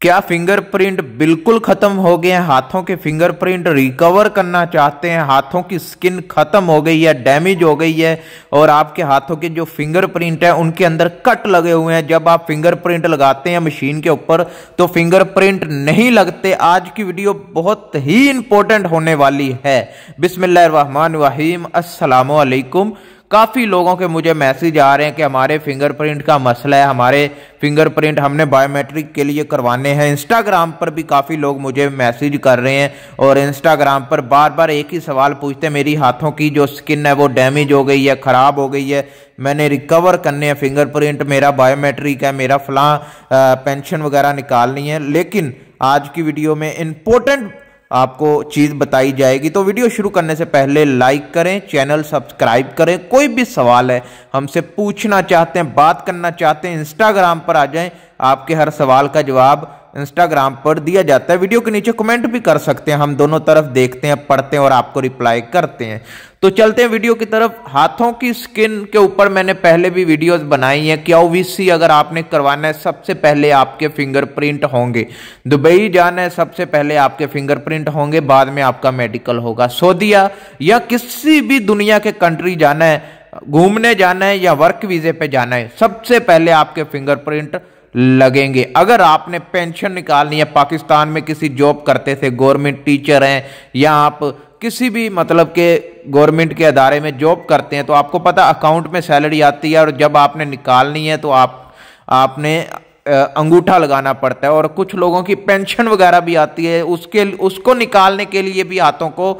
क्या फिंगरप्रिंट बिल्कुल खत्म हो गए हैं? हाथों के फिंगरप्रिंट रिकवर करना चाहते हैं? हाथों की स्किन खत्म हो गई है, डैमेज हो गई है और आपके हाथों के जो फिंगरप्रिंट है उनके अंदर कट लगे हुए हैं। जब आप फिंगरप्रिंट लगाते हैं मशीन के ऊपर तो फिंगरप्रिंट नहीं लगते। आज की वीडियो बहुत ही इंपॉर्टेंट होने वाली है। बिस्मिल्लाहिर्रहमानिर्रहीम, अस्सलामु अलैकुम। काफ़ी लोगों के मुझे मैसेज आ रहे हैं कि हमारे फिंगरप्रिंट का मसला है, हमारे फिंगरप्रिंट हमने बायोमेट्रिक के लिए करवाने हैं। इंस्टाग्राम पर भी काफ़ी लोग मुझे मैसेज कर रहे हैं और इंस्टाग्राम पर बार बार एक ही सवाल पूछते हैं, मेरी हाथों की जो स्किन है वो डैमेज हो गई है, ख़राब हो गई है, मैंने रिकवर करने हैं फिंगरप्रिंट, मेरा बायोमेट्रिक है, मेरा फलां पेंशन वगैरह निकालनी है। लेकिन आज की वीडियो में इंपॉर्टेंट आपको चीज़ बताई जाएगी। तो वीडियो शुरू करने से पहले लाइक करें, चैनल सब्सक्राइब करें। कोई भी सवाल है, हमसे पूछना चाहते हैं, बात करना चाहते हैं, इंस्टाग्राम पर आ जाएं, आपके हर सवाल का जवाब इंस्टाग्राम पर दिया जाता है। वीडियो के नीचे कमेंट भी कर सकते हैं, हम दोनों तरफ देखते हैं, पढ़ते हैं और आपको रिप्लाई करते हैं। तो चलते हैं वीडियो की तरफ। हाथों की स्किन के ऊपर मैंने पहले भी वीडियोस बनाई हैं। QVC अगर आपने करवाना है सबसे पहले आपके फिंगरप्रिंट होंगे। दुबई जाना है सबसे पहले आपके फिंगरप्रिंट होंगे, बाद में आपका मेडिकल होगा। सऊदीया या किसी भी दुनिया के कंट्री जाना है, घूमने जाना है या वर्क वीजे पे जाना है, सबसे पहले आपके फिंगरप्रिंट लगेंगे। अगर आपने पेंशन निकालनी है, पाकिस्तान में किसी जॉब करते थे, गवर्नमेंट टीचर हैं या आप किसी भी मतलब के गवर्नमेंट के अदारे में जॉब करते हैं, तो आपको पता अकाउंट में सैलरी आती है और जब आपने निकालनी है तो आपने अंगूठा लगाना पड़ता है। और कुछ लोगों की पेंशन वगैरह भी आती है, उसको निकालने के लिए भी हाथों को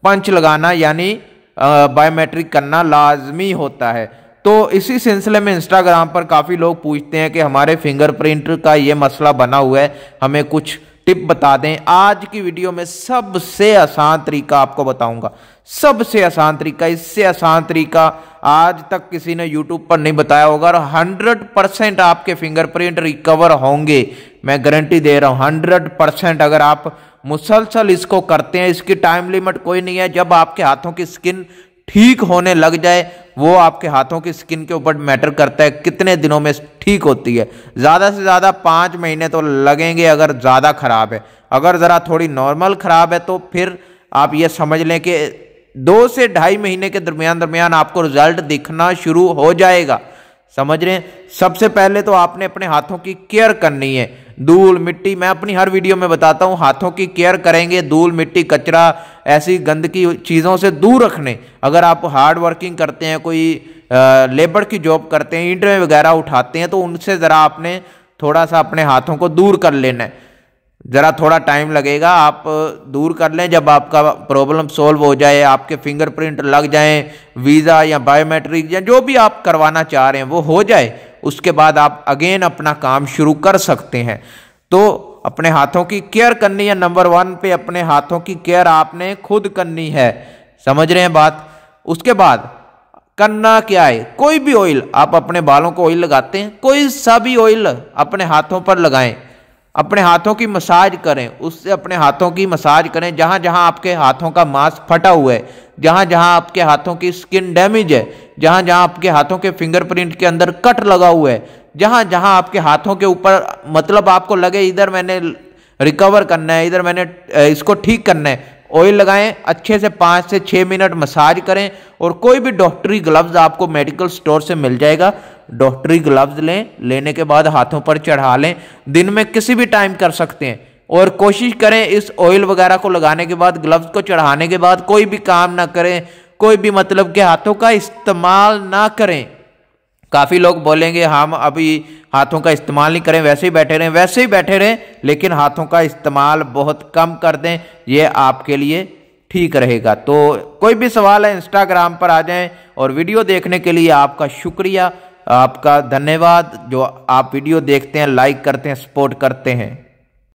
पंच लगाना यानी बायोमेट्रिक करना लाजमी होता है। तो इसी सिलसिले में इंस्टाग्राम पर काफ़ी लोग पूछते हैं कि हमारे फिंगरप्रिंट का ये मसला बना हुआ है, हमें कुछ टिप बता दें। आज की वीडियो में सबसे आसान तरीका आपको बताऊंगा, सबसे आसान तरीका। इससे आसान तरीका आज तक किसी ने यूट्यूब पर नहीं बताया होगा और 100% आपके फिंगरप्रिंट रिकवर होंगे, मैं गारंटी दे रहा हूं 100%। अगर आप मुसलसल इसको करते हैं, इसकी टाइम लिमिट कोई नहीं है। जब आपके हाथों की स्किन ठीक होने लग जाए, वो आपके हाथों की स्किन के ऊपर मैटर करता है कितने दिनों में ठीक होती है। ज़्यादा से ज़्यादा 5 महीने तो लगेंगे अगर ज़्यादा ख़राब है। अगर ज़रा थोड़ी नॉर्मल ख़राब है तो फिर आप ये समझ लें कि 2 से 2.5 महीने के दरमियान आपको रिजल्ट दिखना शुरू हो जाएगा। समझ रहे हैं? सबसे पहले तो आपने अपने हाथों की केयर करनी है। धूल मिट्टी, मैं अपनी हर वीडियो में बताता हूं, हाथों की केयर करेंगे, धूल मिट्टी कचरा ऐसी गंदगी चीज़ों से दूर रखने। अगर आप हार्ड वर्किंग करते हैं, कोई लेबर की जॉब करते हैं, ईंटें वगैरह उठाते हैं, तो उनसे ज़रा आपने थोड़ा सा अपने हाथों को दूर कर लेना है। ज़रा थोड़ा टाइम लगेगा, आप दूर कर लें। जब आपका प्रॉब्लम सॉल्व हो जाए, आपके फिंगरप्रिंट लग जाएं, वीज़ा या बायोमेट्रिक या जो भी आप करवाना चाह रहे हैं वो हो जाए, उसके बाद आप अगेन अपना काम शुरू कर सकते हैं। तो अपने हाथों की केयर करनी है। नंबर 1 पे अपने हाथों की केयर आपने खुद करनी है। समझ रहे हैं बात? उसके बाद करना क्या है, कोई भी ऑयल, आप अपने बालों को ऑयल लगाते हैं, कोई सा भी ऑयल अपने हाथों पर लगाएं, अपने हाथों की मसाज करें, उससे अपने हाथों की मसाज करें। जहाँ जहाँ आपके हाथों का मांस फटा हुआ है, जहाँ जहाँ आपके हाथों की स्किन डैमेज है, जहाँ जहाँ आपके हाथों के फिंगरप्रिंट के अंदर कट लगा हुआ है, जहाँ जहाँ आपके हाथों के ऊपर मतलब आपको लगे इधर मैंने रिकवर करना है, इधर मैंने इसको ठीक करना है, ऑयल लगाएं, अच्छे से 5 से 6 मिनट मसाज करें। और कोई भी डॉक्टरी ग्लव्स आपको मेडिकल स्टोर से मिल जाएगा, डॉक्टरी ग्लव्स लें, लेने के बाद हाथों पर चढ़ा लें। दिन में किसी भी टाइम कर सकते हैं और कोशिश करें इस ऑयल वगैरह को लगाने के बाद, ग्लव्स को चढ़ाने के बाद कोई भी काम ना करें, कोई भी मतलब के हाथों का इस्तेमाल ना करें। काफ़ी लोग बोलेंगे हम अभी हाथों का इस्तेमाल नहीं करें, वैसे ही बैठे रहें, वैसे ही बैठे रहें, लेकिन हाथों का इस्तेमाल बहुत कम कर दें, ये आपके लिए ठीक रहेगा। तो कोई भी सवाल है इंस्टाग्राम पर आ जाएं। और वीडियो देखने के लिए आपका शुक्रिया, आपका धन्यवाद जो आप वीडियो देखते हैं, लाइक करते हैं, सपोर्ट करते हैं।